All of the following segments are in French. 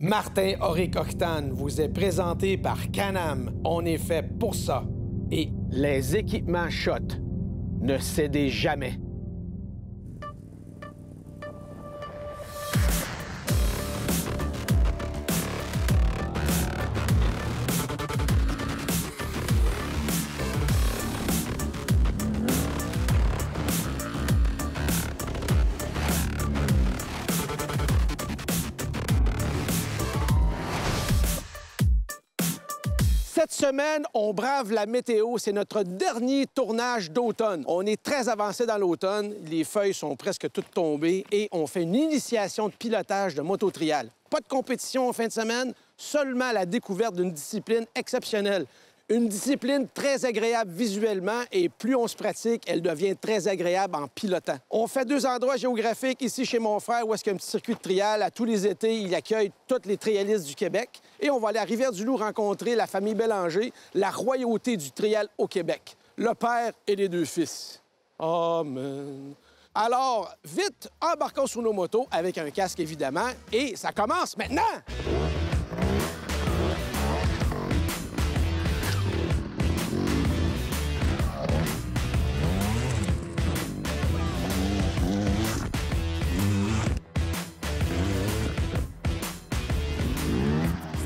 Martin Auric Octane vous est présenté par Can-Am. On est fait pour ça. Et les équipements Schott. Ne cédez jamais. Cette semaine, on brave la météo. C'est notre dernier tournage d'automne. On est très avancé dans l'automne. Les feuilles sont presque toutes tombées et on fait une initiation de pilotage de moto-trial. Pas de compétition en fin de semaine, seulement la découverte d'une discipline exceptionnelle. Une discipline très agréable visuellement et plus on se pratique, elle devient très agréable en pilotant. On fait 2 endroits géographiques ici chez mon frère où est-ce qu'il y a un petit circuit de trial. À tous les étés, il accueille tous les trialistes du Québec. Et on va aller à Rivière-du-Loup rencontrer la famille Bélanger, la royauté du trial au Québec. Le père et les 2 fils. Amen. Alors, vite, embarquons sur nos motos avec un casque évidemment et ça commence maintenant!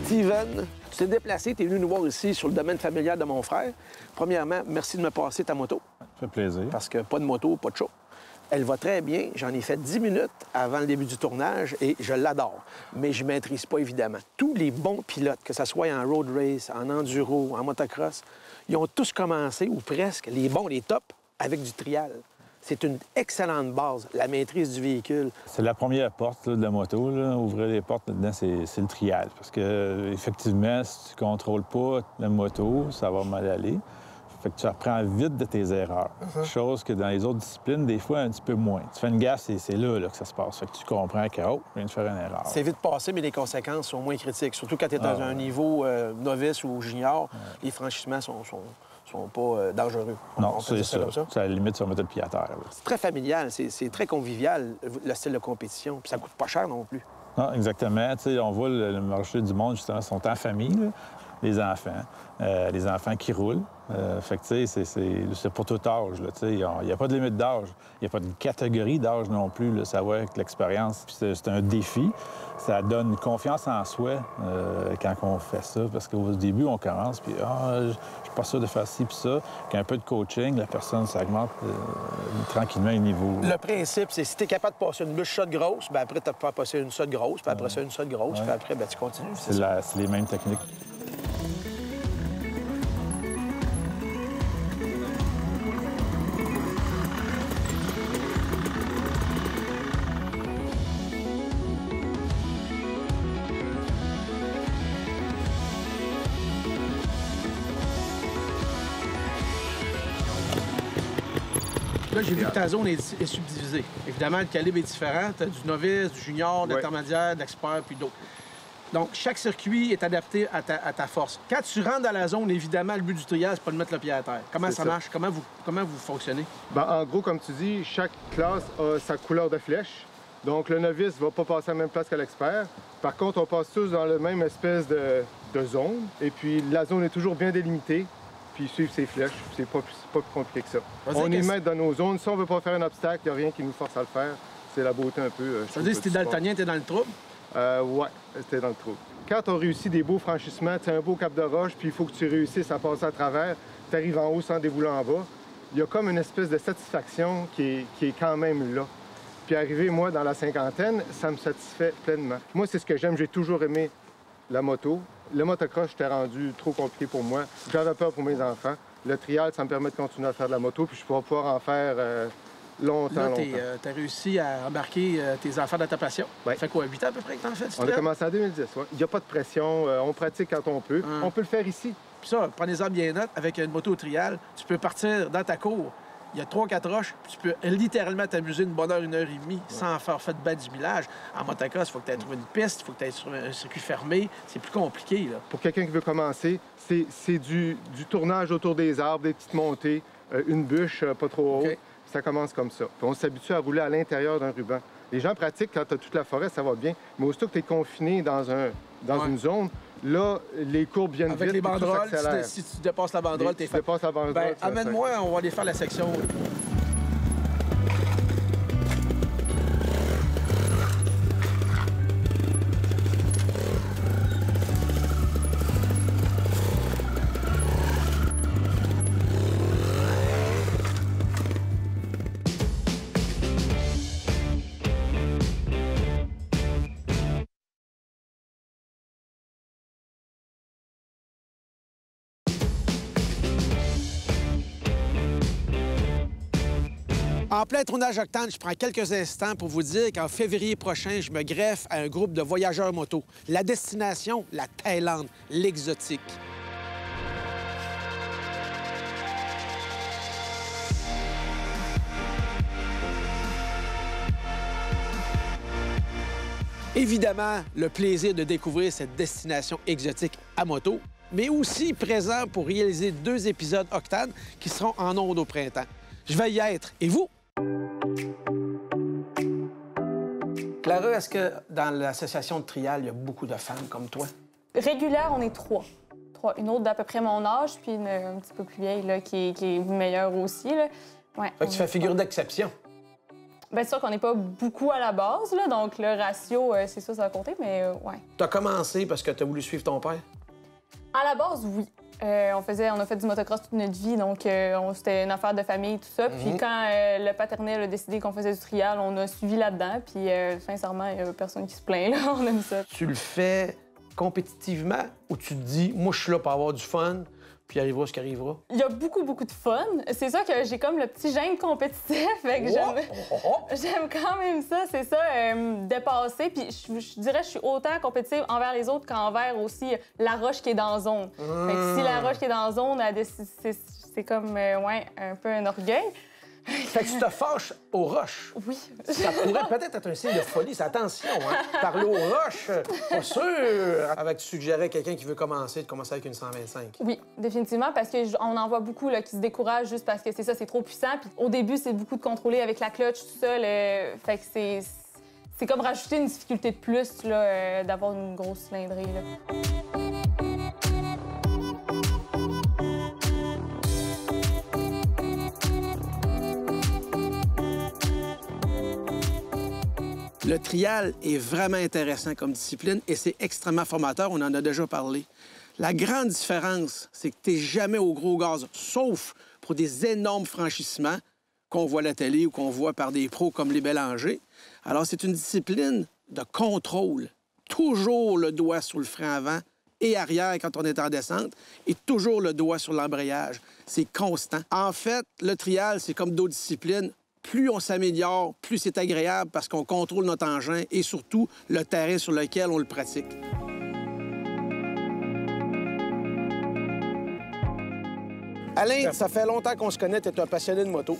Steven, tu t'es déplacé, tu es venu nous voir ici sur le domaine familial de mon frère. Premièrement, merci de me passer ta moto. Ça fait plaisir. Parce que pas de moto, pas de show. Elle va très bien. J'en ai fait 10 minutes avant le début du tournage et je l'adore. Mais je ne maîtrise pas, évidemment. Tous les bons pilotes, que ce soit en road race, en enduro, en motocross, ils ont tous commencé, ou presque, les bons, les tops, avec du trial. C'est une excellente base, la maîtrise du véhicule. C'est la première porte là, de la moto. Là. Ouvrir les portes là-dedans, c'est le trial. Parce que, effectivement, si tu ne contrôles pas la moto, ça va mal aller. Fait que tu apprends vite de tes erreurs. Chose que dans les autres disciplines, des fois, un petit peu moins. Tu fais une gaffe, c'est là que ça se passe. Fait que tu comprends que, oh, je viens de faire une erreur. C'est vite passé, mais les conséquences sont moins critiques. Surtout quand tu es dans un niveau novice ou junior, les franchissements sont pas dangereux. Non, c'est ça. C'est à la limite sur mettre le pied à terre. C'est très familial, c'est très convivial, le style de compétition. Puis ça coûte pas cher non plus. Non, exactement. T'sais, on voit le marché du monde, justement, sont en famille, là. Les enfants qui roulent. Fait que, tu sais, c'est pour tout âge, là. Il n'y a pas de limite d'âge. Il n'y a pas de catégorie d'âge non plus, là. Ça va avec l'expérience. Puis c'est un défi. Ça donne une confiance en soi quand on fait ça. Parce qu'au début, on commence, puis je suis pas sûr de faire ci puis ça. Qu'un peu de coaching, la personne s'augmente tranquillement au niveau. Le principe, c'est si tu es capable de passer une bûche shot grosse, bien après, tu peux passer une shot grosse, puis après ça, une shot grosse, puis après, bien, tu continues. C'est les mêmes techniques. Là, j'ai vu que ta zone est subdivisée. Évidemment, le calibre est différent. Tu as du novice, du junior, de l'intermédiaire, de l'expert, puis d'autres. Donc, chaque circuit est adapté à ta force. Quand tu rentres dans la zone, évidemment, le but du trial, c'est pas de mettre le pied à terre. Comment ça marche? Comment vous fonctionnez? Bien, en gros, comme tu dis, chaque classe a sa couleur de flèche. Donc, le novice ne va pas passer à la même place que l'expert. Par contre, on passe tous dans la même espèce de zone. Et puis, la zone est toujours bien délimitée. Puis suivre ses flèches, c'est pas plus compliqué que ça. On est maître dans nos zones. Si on veut pas faire un obstacle, il n'y a rien qui nous force à le faire. C'est la beauté un peu. Ça veut dire que si t'es daltonien, t'es dans le trouble? Ouais, t'es dans le trouble. Quand on réussit des beaux franchissements, tu as un beau cap de roche, puis il faut que tu réussisses à passer à travers, tu arrives en haut sans dévouler en bas, il y a comme une espèce de satisfaction qui est quand même là. Puis arrivé, moi, dans la cinquantaine, ça me satisfait pleinement. Moi, c'est ce que j'aime. J'ai toujours aimé la moto. Le motocross, j'étais rendu trop compliqué pour moi. J'avais peur pour mes enfants. Le trial, ça me permet de continuer à faire de la moto, puis je pourrais pouvoir en faire longtemps. Là, tu as réussi à embarquer tes enfants dans ta passion. Ça fait quoi, 8 ans à peu près que tu en fais? On a commencé en 2010, oui. Il n'y a pas de pression. On pratique quand on peut. On peut le faire ici. Puis ça, prenez-en bien note, avec une moto au trial, tu peux partir dans ta cour. Il y a 3-4 roches, puis tu peux littéralement t'amuser une bonne heure, 1h30 sans faire fait de bas du village. En motocross, il faut que tu aies trouvé une piste, il faut que tu ailles sur un circuit fermé. C'est plus compliqué, là. Pour quelqu'un qui veut commencer, c'est du tournage autour des arbres, des petites montées, une bûche pas trop haute. Ça commence comme ça. Puis on s'habitue à rouler à l'intérieur d'un ruban. Les gens pratiquent quand tu as toute la forêt, ça va bien. Mais aussitôt que tu es confiné dans une zone, là, les courbes viennent avec vite. Avec les banderoles, si tu dépasses la banderole, t'es fait. Dépasses la banderole, ben, amène-moi, on va aller faire la section. En plein tournage Octane, je prends quelques instants pour vous dire qu'en février prochain, je me greffe à un groupe de voyageurs moto. La destination, la Thaïlande, l'exotique. Évidemment, le plaisir de découvrir cette destination exotique à moto, mais aussi présent pour réaliser 2 épisodes Octane qui seront en ondes au printemps. Je vais y être. Et vous? Clara, est-ce que dans l'association de trial, il y a beaucoup de femmes comme toi? Régulière, on est 3. Une autre d'à peu près mon âge, puis une un petit peu plus vieille, là, qui est meilleure aussi. Là. Ouais, fait que tu fais figure d'exception. Bien, c'est sûr qu'on n'est pas beaucoup à la base, là, donc le ratio, c'est ça va compter, mais ouais. Tu as commencé parce que tu as voulu suivre ton père? À la base, oui. On a fait du motocross toute notre vie, donc c'était une affaire de famille, tout ça. Puis quand le paternel a décidé qu'on faisait du trial, on a suivi là-dedans. Puis sincèrement, il n'y a personne qui se plaint, là. On aime ça. Tu le fais compétitivement ou tu te dis, moi, je suis là pour avoir du fun, puis arrivera ce qui arrivera? Il y a beaucoup de fun. C'est ça que j'ai comme le petit gène compétitif. Fait que j'aime quand même ça, c'est ça, dépasser. Puis je dirais que je suis autant compétitive envers les autres qu'envers aussi la roche qui est dans la zone. Fait que si la roche qui est dans la zone, c'est comme, un peu un orgueil. Fait que tu te fâches aux roches. Oui. Ça pourrait peut-être être un signe de folie. C'est attention, hein? Parler aux roches, pas sûr. Avec, tu suggérais quelqu'un qui veut commencer, de commencer avec une 125. Oui, définitivement, parce qu'on en voit beaucoup là, qui se découragent juste parce que c'est ça, c'est trop puissant. Puis au début, c'est beaucoup de contrôler avec la clutch, tout ça. Fait que c'est comme rajouter une difficulté de plus là, d'avoir une grosse cylindrée. Là. Le trial est vraiment intéressant comme discipline et c'est extrêmement formateur. On en a déjà parlé. La grande différence, c'est que tu n'es jamais au gros gaz, sauf pour des énormes franchissements qu'on voit à la télé ou qu'on voit par des pros comme les Bélanger. Alors, c'est une discipline de contrôle. Toujours le doigt sur le frein avant et arrière quand on est en descente et toujours le doigt sur l'embrayage. C'est constant. En fait, le trial, c'est comme d'autres disciplines. Plus on s'améliore, plus c'est agréable parce qu'on contrôle notre engin et surtout le terrain sur lequel on le pratique. Alain, ça fait longtemps qu'on se connaît, tu es un passionné de moto.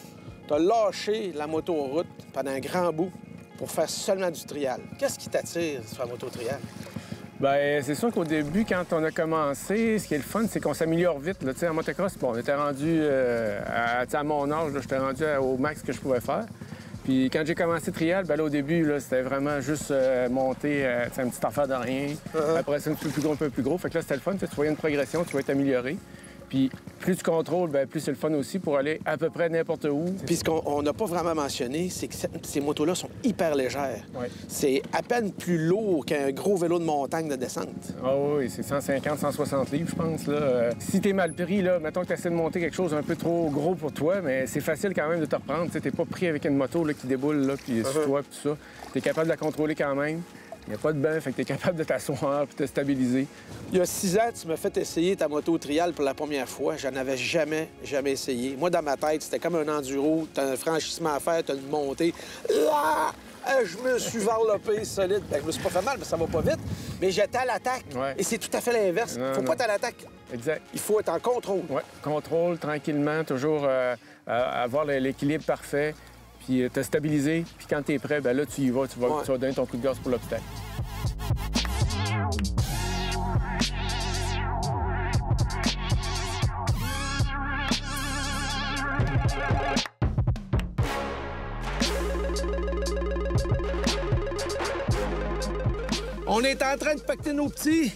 Tu as lâché la moto en route pendant un grand bout pour faire seulement du trial. Qu'est-ce qui t'attire sur la moto trial? Bien, c'est sûr qu'au début, quand on a commencé, ce qui est le fun, c'est qu'on s'améliore vite. Là. En motocross, bon, on était rendu à mon âge, j'étais rendu au max que je pouvais faire. Puis quand j'ai commencé trial, bien, là, au début, c'était vraiment juste monter une petite affaire de rien. Après ça, un peu plus gros, un peu plus gros. Fait que là, c'était le fun. Tu voyais une progression, tu vas t'améliorer. Puis plus tu contrôles, bien, plus c'est le fun aussi pour aller à peu près n'importe où. Puis ce qu'on n'a pas vraiment mentionné, c'est que ces motos-là sont hyper légères. Oui. C'est à peine plus lourd qu'un gros vélo de montagne de descente. Ah oui, c'est 150, 160 livres, je pense. Là. Si t'es mal pris, là, mettons que tu essaies de monter quelque chose un peu trop gros pour toi, mais c'est facile quand même de te reprendre. T'es pas pris avec une moto là, qui déboule, là, puis sur toi, puis tout ça. T'es capable de la contrôler quand même. Il n'y a pas de bain, fait que tu es capable de t'asseoir et de te stabiliser. Il y a 6 ans, tu m'as fait essayer ta moto trial pour la première fois. Je n'avais jamais essayé. Moi, dans ma tête, c'était comme un enduro. Tu as un franchissement à faire, tu as une montée. Là, je me suis varlopé solide. Bien, je me suis pas fait mal, mais ça va pas vite. Mais j'étais à l'attaque. Ouais. Et c'est tout à fait l'inverse. Faut pas être à l'attaque. Exact. Il faut être en contrôle. Oui, contrôle, tranquillement, toujours avoir l'équilibre parfait. Puis te stabiliser, puis quand tu es prêt, bien là, tu y vas, tu vas donner ton coup de gaz pour l'obstacle. est en train de pacter nos petits.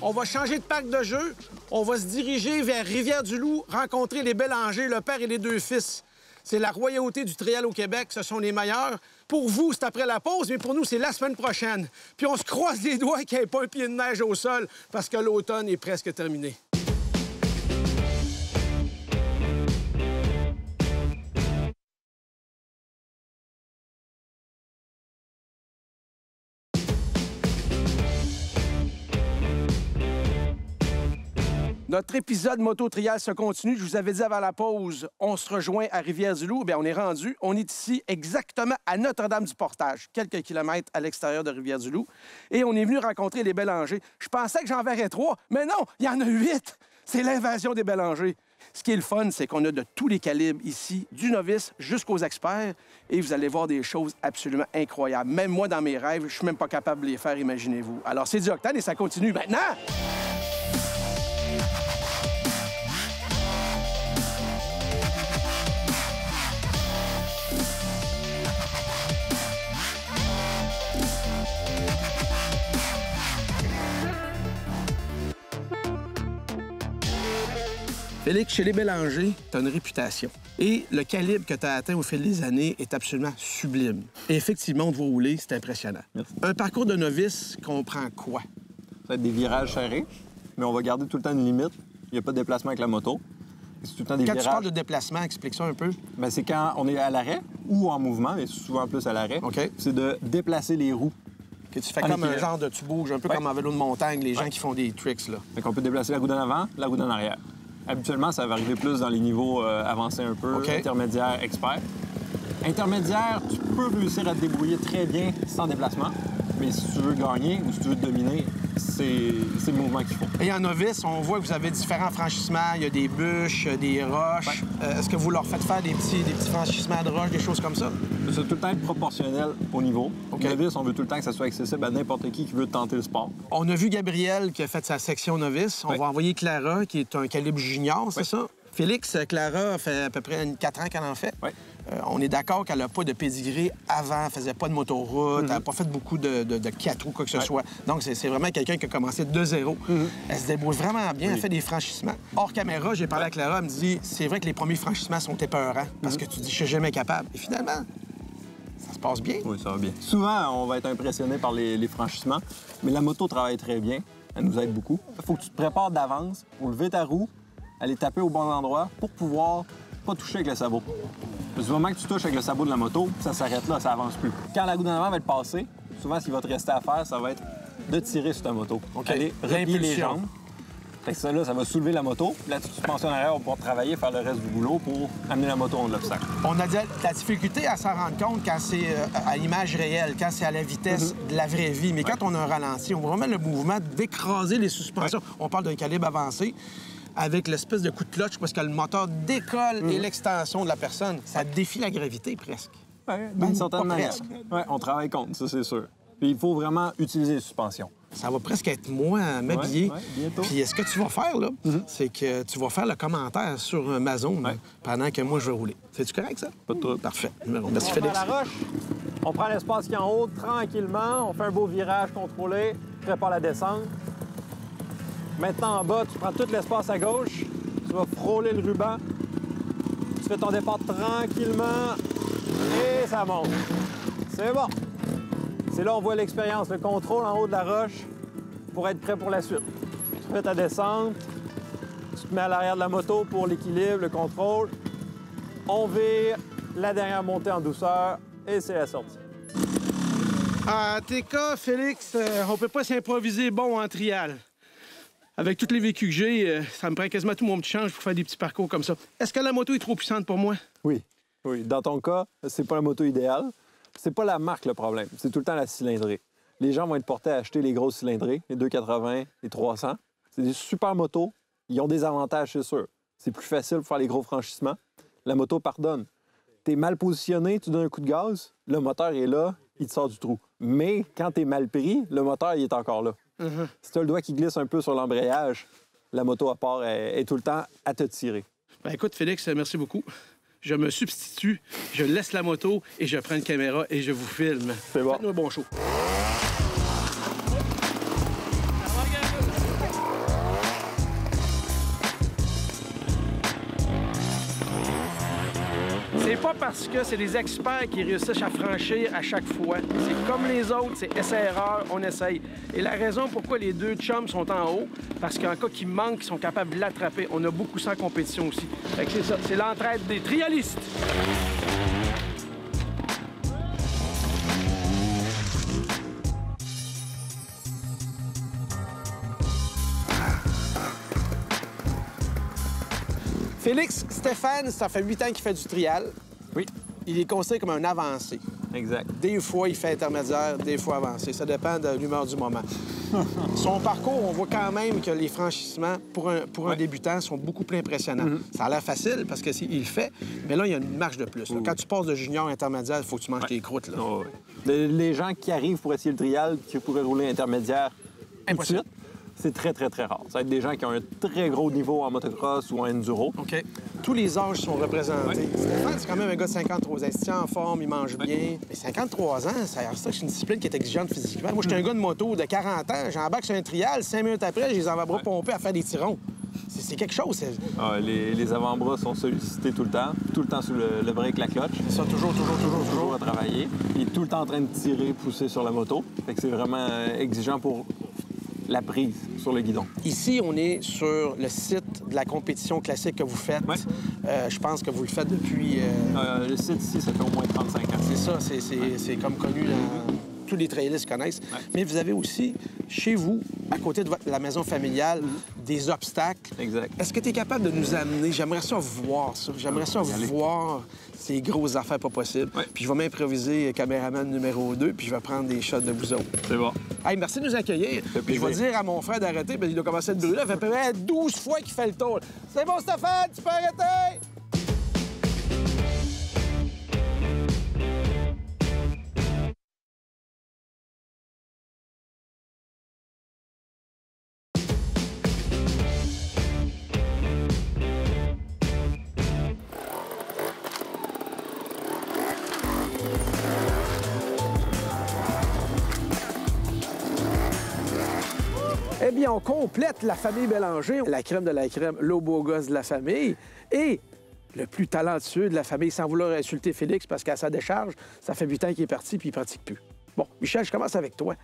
On va changer de parc de jeu. On va se diriger vers Rivière-du-Loup, rencontrer les Bélanger, le père et les deux fils. C'est la royauté du trial au Québec. Ce sont les meilleurs. Pour vous, c'est après la pause, mais pour nous, c'est la semaine prochaine. Puis on se croise les doigts qu'il n'y ait pas un pied de neige au sol parce que l'automne est presque terminé. Notre épisode Moto-Trial se continue. Je vous avais dit avant la pause, on se rejoint à Rivière-du-Loup. Bien, on est rendu. On est ici exactement à Notre-Dame-du-Portage, quelques kilomètres à l'extérieur de Rivière-du-Loup. Et on est venu rencontrer les Bélanger. Je pensais que j'en verrais 3, mais non, il y en a 8. C'est l'invasion des Bélanger. Ce qui est le fun, c'est qu'on a de tous les calibres ici, du novice jusqu'aux experts. Et vous allez voir des choses absolument incroyables. Même moi, dans mes rêves, je suis même pas capable de les faire, imaginez-vous. Alors, c'est du octane et ça continue maintenant. Félix, chez les Bélanger, tu as une réputation. Et le calibre que tu as atteint au fil des années est absolument sublime. Et effectivement, on te voit rouler, c'est impressionnant. Merci. Un parcours de novice comprend quoi? Ça va être des virages serrés, mais on va garder tout le temps une limite. Il n'y a pas de déplacement avec la moto. C'est tout le temps des Quand virages. tu parles de déplacement, explique ça un peu. Bien, c'est quand on est à l'arrêt ou en mouvement, mais souvent plus à l'arrêt. OK. C'est de déplacer les roues. Que tu fais En comme un équilibre. genre de... Tu bouges un peu comme en vélo de montagne, les gens qui font des tricks, là. Fait qu'on peut déplacer la roue d'en avant, la roue d'en arrière. Habituellement, ça va arriver plus dans les niveaux avancés un peu, OK. intermédiaire, expert. Intermédiaire, tu peux réussir à te débrouiller très bien sans déplacement, mais si tu veux gagner ou si tu veux te dominer, c'est le mouvement qu'il faut. Et en novice, on voit que vous avez différents franchissements. Il y a des bûches, des roches. Est-ce que vous leur faites faire des petits franchissements de roches, des choses comme ça? Ça doit tout le temps être proportionnel au niveau. OK. Novice, on veut tout le temps que ça soit accessible à n'importe qui veut tenter le sport. On a vu Gabriel qui a fait sa section novice. On Oui. va envoyer Clara, qui est un calibre junior, c'est ça? Félix, Clara fait à peu près 4 ans qu'elle en fait. Oui. On est d'accord qu'elle n'a pas de pédigré avant, elle faisait pas de motoroute, elle n'a pas fait beaucoup de 4 roues, quoi que ce soit. Donc, c'est vraiment quelqu'un qui a commencé de 0. Elle se débrouille vraiment bien, elle fait des franchissements. Hors caméra, j'ai parlé à Clara, elle me dit c'est vrai que les premiers franchissements sont épeurants parce que tu dis je suis jamais capable. Et finalement, ça se passe bien. Oui, ça va bien. Souvent, on va être impressionné par les franchissements, mais la moto travaille très bien. Elle nous aide beaucoup. Il faut que tu te prépares d'avance pour lever ta roue, aller taper au bon endroit pour pouvoir pas toucher avec le sabot. Du moment que tu touches avec le sabot de la moto, ça s'arrête là, ça avance plus. Quand la roue d'en avant va être passée, souvent, ce qui va te rester à faire, ça va être de tirer sur ta moto. OK. Aller replier les L'impulsion. jambes. Fait que ça, là, ça va soulever la moto. Puis là, tu penses en arrière, on va pouvoir travailler, faire le reste du boulot pour amener la moto en de l'obstacle. On a de la difficulté à s'en rendre compte quand c'est à l'image réelle, quand c'est à la vitesse de la vraie vie. Mais quand on a un ralenti, on voit vraiment le mouvement d'écraser les suspensions. On parle d'un calibre avancé avec l'espèce de coup de clutch parce que le moteur décolle et l'extension de la personne. Ça défie la gravité presque. D'une certaine pas manière. presque. Ouais, on travaille contre, ça, c'est sûr. Puis il faut vraiment utiliser les suspensions. Ça va presque être moi à m'habiller. Ouais, bientôt. Puis ce que tu vas faire, là, c'est que tu vas faire le commentaire sur ma zone pendant que moi, je vais rouler. C'est-tu correct, ça? Pas de trouble. Parfait. Merci, On Félix. prend la roche, on prend l'espace qui est en haut tranquillement, on fait un beau virage contrôlé, prépare la descente. Maintenant, en bas, tu prends tout l'espace à gauche, tu vas frôler le ruban, tu fais ton départ tranquillement et ça monte. C'est bon. C'est là on voit l'expérience, le contrôle en haut de la roche pour être prêt pour la suite. Tu fais ta descente, tu te mets à l'arrière de la moto pour l'équilibre, le contrôle. On vire la dernière montée en douceur et c'est la sortie. À TK, Félix, on peut pas s'improviser bon en trial. Avec tous les vécus que j'ai, ça me prend quasiment tout mon petit change pour faire des petits parcours comme ça. Est-ce que la moto est trop puissante pour moi? Oui. Oui. Dans ton cas, c'est pas la moto idéale. C'est pas la marque le problème. C'est tout le temps la cylindrée. Les gens vont être portés à acheter les grosses cylindrées, les 280, les 300. C'est des super motos. Ils ont des avantages, c'est sûr. C'est plus facile pour faire les gros franchissements. La moto pardonne. T'es mal positionné, tu donnes un coup de gaz, le moteur est là, il te sort du trou. Mais quand t'es mal pris, le moteur, il est encore là. Si t'as le doigt qui glisse un peu sur l'embrayage, la moto à part est tout le temps à te tirer. Ben écoute, Félix, merci beaucoup. Je me substitue, je laisse la moto et je prends une caméra et je vous filme. C'est bon. Faites-nous un bon show. parce que c'est des experts qui réussissent à franchir à chaque fois. C'est comme les autres, c'est essai-erreur, on essaye. Et la raison pourquoi les deux chums sont en haut, parce qu'en cas qu'il manque, ils sont capables de l'attraper. On a beaucoup ça en compétition aussi. Fait que c'est ça, c'est l'entraide des trialistes. Félix, Stéphane, ça fait 8 ans qu'il fait du trial. Oui. Il est considéré comme un avancé. Exact. Des fois, il fait intermédiaire, des fois avancé. Ça dépend de l'humeur du moment. Son parcours, on voit quand même que les franchissements, pour un débutant, sont beaucoup plus impressionnants. Ça a l'air facile parce qu'il le fait, mais là, il y a une marge de plus. Quand tu passes de junior à intermédiaire, il faut que tu manges tes croûtes. Là. Oh, oui. Les gens qui arrivent pour essayer le trial, qui pourraient rouler intermédiaire tout de suite, c'est très, très, très rare. Ça va être des gens qui ont un très gros niveau en motocross ou en enduro. OK. Tous les âges sont représentés. Stéphane, c'est quand même un gars de 53 ans. Il se tient en forme, il mange bien. Mais 53 ans, c'est une discipline qui est exigeante physiquement. Moi, j'étais un gars de moto de 40 ans. J'embarque sur un trial. 5 minutes après, j'ai les avant-bras pompés à faire des tirons. C'est quelque chose. Ah, les avant-bras sont sollicités tout le temps sous le break, la clutch. C'est ça, toujours à travailler. Il est tout le temps en train de tirer, pousser sur la moto. Fait que c'est vraiment exigeant pour la prise sur le guidon. Ici, on est sur le site de la compétition classique que vous faites. Ouais. Je pense que vous le faites depuis... Le site ici, ça fait au moins 35 ans. C'est ça, c'est comme connu dans... Tous les trailistes connaissent. Ouais. Mais vous avez aussi, chez vous, à côté de la maison familiale, des obstacles. Exact. Est-ce que tu es capable de nous amener? J'aimerais ça voir ça. J'aimerais ça voir ces grosses affaires pas possibles. Ouais. Puis je vais m'improviser caméraman numéro 2, puis je vais prendre des shots de vous autres. C'est bon. Hey, merci de nous accueillir. Puis je vais dire à mon frère d'arrêter, puis il doit commencer à te brûler. Ça fait à peu près 12 fois qu'il fait le tour. C'est bon, Stéphane, tu peux arrêter? Eh bien, on complète la famille Bélanger, la crème de la crème, le beau gosse de la famille et le plus talentueux de la famille, sans vouloir insulter Félix, parce qu'à sa décharge, ça fait 8 ans qu'il est parti puis il pratique plus. Bon, Michel, je commence avec toi.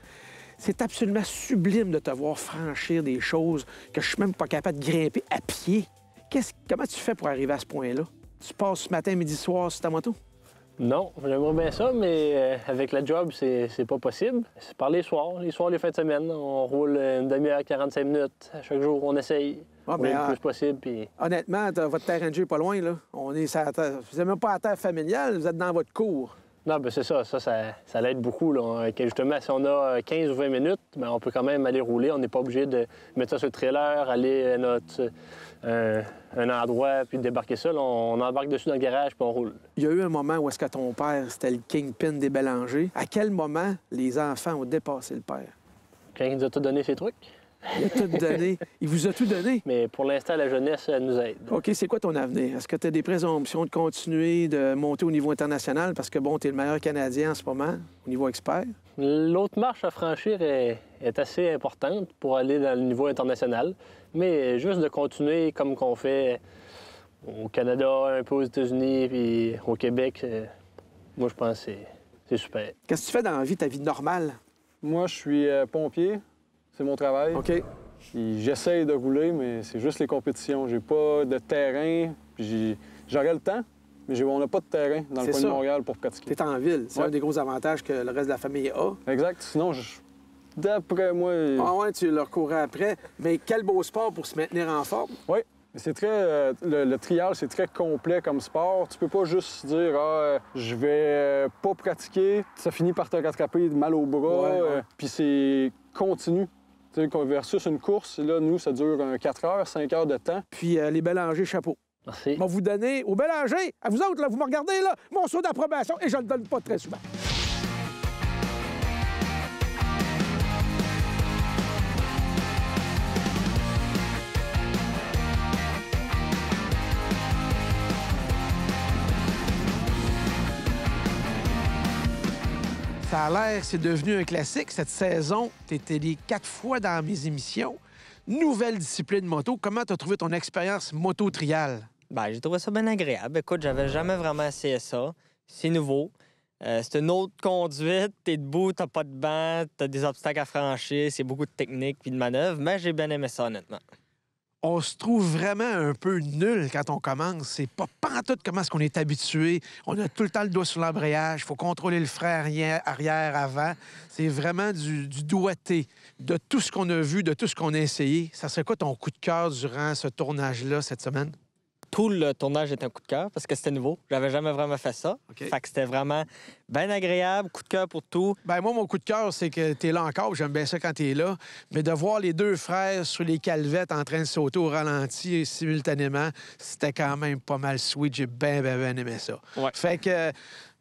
C'est absolument sublime de te voir franchir des choses que je suis même pas capable de grimper à pied. Comment tu fais pour arriver à ce point-là? Tu passes matin, midi, soir sur ta moto? Non, j'aimerais bien ça, mais avec la job, c'est pas possible. C'est par les soirs, les fins de semaine. On roule une demi-heure, 45 minutes. À chaque jour, on essaye. On est le plus possible. Puis... Honnêtement, votre terrain de jeu est pas loin, là. On est sur la terre... Vous n'êtes même pas à terre familiale, vous êtes dans votre cour. Non, bien c'est ça. Ça l'aide beaucoup, là. Justement, si on a 15 ou 20 minutes, bien, on peut quand même aller rouler. On n'est pas obligé de mettre ça sur le trailer, aller à un endroit, puis débarquer ça. Là, on embarque dessus dans le garage, puis on roule. Il y a eu un moment où est-ce que ton père, c'était le kingpin des Bélangers. À quel moment les enfants ont dépassé le père? Quand il nous a tout donné ses trucs. Il a tout donné. Il vous a tout donné? Mais pour l'instant, la jeunesse, elle nous aide. OK, c'est quoi ton avenir? Est-ce que tu as des présomptions de continuer de monter au niveau international? Parce que, bon, tu es le meilleur Canadien en ce moment, au niveau expert. L'autre marche à franchir est assez importante pour aller dans le niveau international. Mais juste de continuer comme qu'on fait au Canada, un peu aux États-Unis, puis au Québec, moi, je pense que c'est super. Qu'est-ce que tu fais dans la vie, ta vie normale? Moi, je suis pompier. C'est mon travail. OK. Puis j'essaye de rouler, mais c'est juste les compétitions. J'ai pas de terrain. Puis j'aurais le temps, mais on n'a pas de terrain dans le coin de Montréal pour pratiquer. Tu es en ville. C'est un des gros avantages que le reste de la famille a. Exact. Sinon, d'après moi... Ah ouais, tu leur courais après. Mais quel beau sport pour se maintenir en forme. Oui. C'est très... le trial, c'est très complet comme sport. Tu peux pas juste dire « Ah, je vais pas pratiquer ». Ça finit par te rattraper mal au bras. Puis c'est continu. Versus une course, là, nous, ça dure 4 heures, 5 heures de temps. Puis les Bélangers, chapeau. Merci. Je vais vous donner aux Bélangers, à vous autres, là, vous me regardez, là, mon saut d'approbation, et je le donne pas très souvent. Ça a l'air, c'est devenu un classique. Cette saison, tu étais les 4 fois dans mes émissions. Nouvelle discipline moto. Comment tu as trouvé ton expérience moto-trial? Ben, j'ai trouvé ça bien agréable. Écoute, j'avais jamais vraiment essayé ça. C'est nouveau. C'est une autre conduite. T'es debout, t'as pas de banc, t'as des obstacles à franchir. C'est beaucoup de technique puis de manœuvres, mais j'ai bien aimé ça, honnêtement. On se trouve vraiment un peu nul quand on commence. C'est pas pantoute comment est-ce qu'on est habitué. On a tout le temps le doigt sur l'embrayage. Il faut contrôler le frein arrière, avant. C'est vraiment du doigté. De tout ce qu'on a vu, de tout ce qu'on a essayé, ça serait quoi ton coup de cœur durant ce tournage-là cette semaine? Tout le tournage est un coup de cœur parce que c'était nouveau. J'avais jamais vraiment fait ça. OK. Fait que c'était vraiment bien agréable. Coup de cœur pour tout. Ben moi, mon coup de cœur, c'est que t'es là encore. J'aime bien ça quand t'es là. Mais de voir les deux frères sur les calvettes en train de sauter au ralenti simultanément, c'était quand même pas mal sweet. J'ai bien aimé ça. Ouais. Fait que...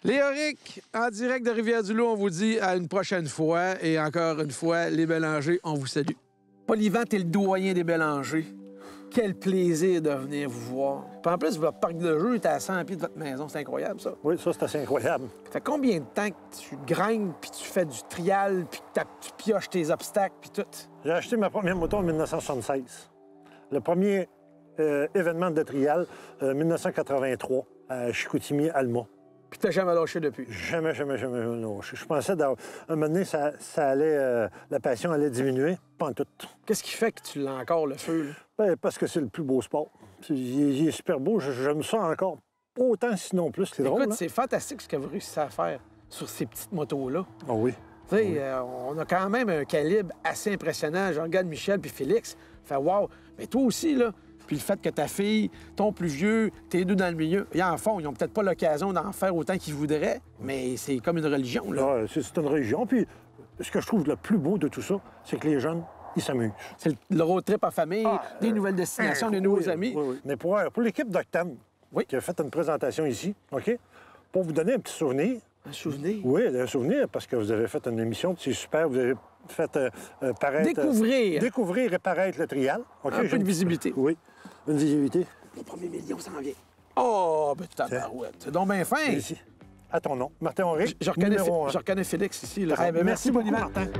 Léoric, en direct de Rivière-du-Loup, on vous dit à une prochaine fois. Et encore une fois, les Bélangers, on vous salue. Polyvan, t'es le doyen des Bélangers. Quel plaisir de venir vous voir. Puis en plus, votre parc de jeu est à 100 pieds de votre maison. C'est incroyable, ça. Oui, ça, c'est assez incroyable. Ça fait combien de temps que tu graines, puis tu fais du trial, puis que tu pioches tes obstacles, puis tout? J'ai acheté ma première moto en 1976. Le premier événement de trial, 1983, à Chicoutimi-Alma. Puis t'as jamais lâché depuis? Jamais lâché. Je pensais, un moment donné, ça allait, la passion allait diminuer. Pas en tout. Qu'est-ce qui fait que tu l'as encore, le feu, là? Ben, parce que c'est le plus beau sport. Il est super beau. J'aime ça encore. Autant, sinon plus. C'est drôle, Écoute, hein? c'est fantastique ce que vous réussissez à faire sur ces petites motos-là. Ah oui. Tu sais, on a quand même un calibre assez impressionnant. Je regarde Michel puis Félix. Fait wow. Mais toi aussi, là. Puis le fait que ta fille, ton plus vieux, t'es deux dans le milieu, et en fond, ils n'ont peut-être pas l'occasion d'en faire autant qu'ils voudraient, mais c'est comme une religion, là. Ah, c'est une religion. Puis ce que je trouve le plus beau de tout ça, c'est que les jeunes, ils s'amusent. C'est le road trip en famille, des nouvelles destinations, des nouveaux amis. Oui. Mais pour l'équipe d'Octane, qui a fait une présentation ici, OK? Pour vous donner un petit souvenir. Un souvenir? Oui, un souvenir, parce que vous avez fait une émission, c'est super. Vous avez fait paraître... Découvrir et paraître le trial. Okay, un peu de visibilité. Oui, une visibilité. Le premier million s'en vient. Oh, ben tu barouette. C'est donc bien fin. Ici. À ton nom, Martin-Henri. Je reconnais Félix ici. Là. Ah, ben, merci beaucoup, Polyvan. Martin.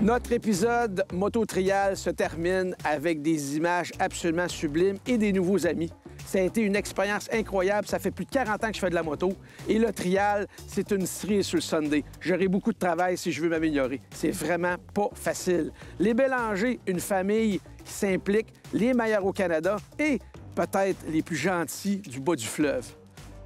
Notre épisode Moto-Trial se termine avec des images absolument sublimes et des nouveaux amis. Ça a été une expérience incroyable. Ça fait plus de 40 ans que je fais de la moto. Et le trial, c'est une cerise sur le Sunday. J'aurai beaucoup de travail si je veux m'améliorer. C'est vraiment pas facile. Les Bélangers, une famille qui s'implique, les meilleurs au Canada et peut-être les plus gentils du bas du fleuve.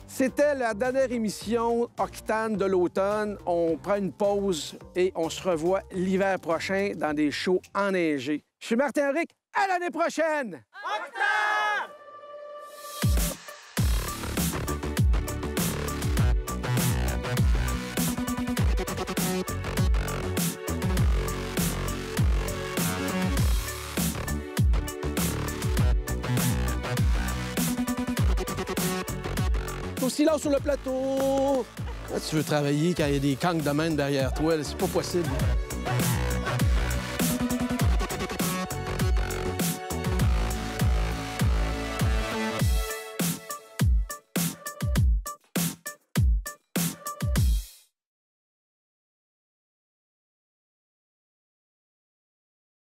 C'était la dernière émission Octane de l'automne. On prend une pause et on se revoit l'hiver prochain dans des shows enneigés. Je suis Martin-Henri. À l'année prochaine! Octane! Aussi là sur le plateau. Ah, tu veux travailler quand il y a des canques de main derrière toi, c'est pas possible.